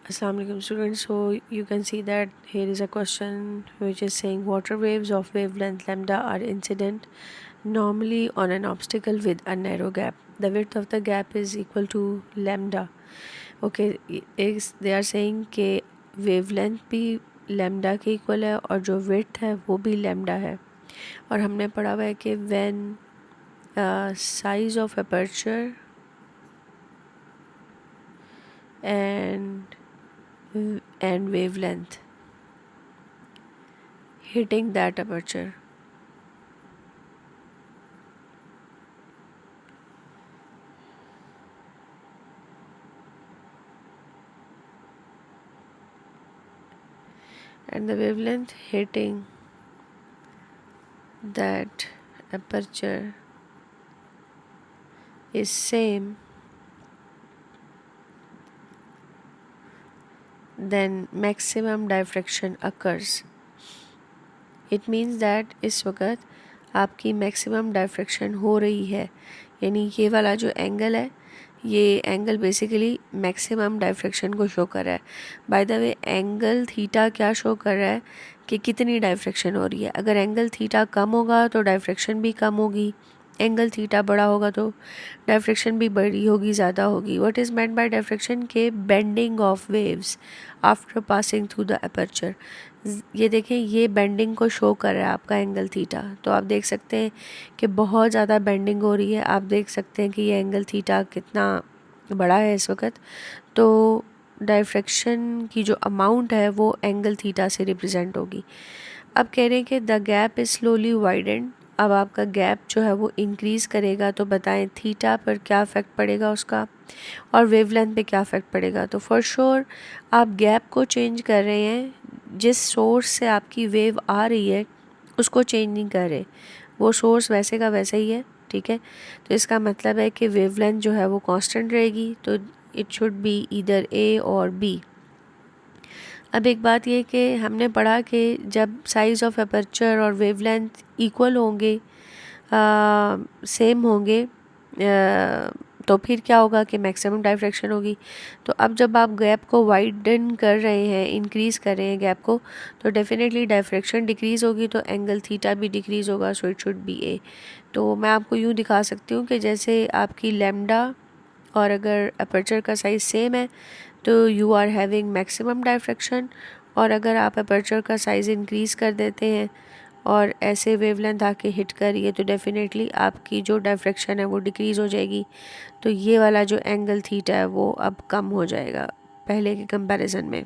Assalamu alaikum students. So you can see that here is a question which is saying water waves of wavelength lambda are incident normally on an obstacle with a narrow gap. The width of the gap is equal to lambda. Okay, is they are saying कि wavelength भी lambda के equal है और जो width है वो भी lambda है. और हमने पढ़ा हुआ है कि when size of aperture and wavelength hitting that aperture, and the wavelength hitting that aperture is same, then maximum diffraction occurs. It means that इस वक्त आपकी मैक्सिमम डायफ्रैक्शन हो रही है, यानी ये वाला जो एंगल है ये एंगल बेसिकली मैक्सिमम डायफ्रैक्शन को शो कर रहा है. By the way angle theta क्या शो कर रहा है कि कितनी डायफ्रैक्शन हो रही है. अगर एंगल थीटा कम होगा तो डायफ्रैक्शन भी कम होगी, एंगल थीटा बड़ा होगा तो डायफ्रैक्शन भी बड़ी होगी, ज़्यादा होगी. What is meant by diffraction के bending of waves after passing through the aperture. ये देखें ये बेंडिंग को शो कर रहा है आपका एंगल थीटा. तो आप देख सकते हैं कि बहुत ज़्यादा बेंडिंग हो रही है. आप देख सकते हैं कि ये एंगल थीटा कितना बड़ा है इस वक्त. तो डायफ्रैक्शन की जो अमाउंट है वो एंगल थीटा से रिप्रेजेंट होगी. अब कह रहे हैं कि the gap is slowly widened. अब आपका गैप जो है वो इंक्रीज़ करेगा. तो बताएं थीटा पर क्या इफ़ेक्ट पड़ेगा उसका और वेवलेंथ पे क्या इफ़ेक्ट पड़ेगा. तो फॉर श्योर आप गैप को चेंज कर रहे हैं. जिस सोर्स से आपकी वेव आ रही है उसको चेंज नहीं कर रहे, वो सोर्स वैसे का वैसा ही है. ठीक है, तो इसका मतलब है कि वेवलेंथ जो है वो कांस्टेंट रहेगी. तो इट शुड बी ईदर ए और बी. अब एक बात ये कि हमने पढ़ा कि जब साइज़ ऑफ अपर्चर और वेवलेंथ इक्वल होंगे, सेम होंगे, तो फिर क्या होगा कि मैक्सिमम डायफ्रैक्शन होगी. तो अब जब आप गैप को वाइडन कर रहे हैं, इंक्रीज़ कर रहे हैं गैप को, तो डेफिनेटली डायफ्रैक्शन डिक्रीज़ होगी, तो एंगल थीटा भी डिक्रीज़ होगा. सो इट शुड बी ए. तो मैं आपको यूँ दिखा सकती हूँ कि जैसे आपकी लैम्डा और अगर अपर्चर का साइज़ सेम है तो you are having maximum diffraction. और अगर आप अपर्चर का साइज़ इंक्रीज़ कर देते हैं और ऐसे वेवलेंथ आके हिट करिए तो डेफिनेटली आपकी जो डायफ्रैक्शन है वो डिक्रीज़ हो जाएगी. तो ये वाला जो एंगल थीटा है वो अब कम हो जाएगा पहले के कंपैरिजन में.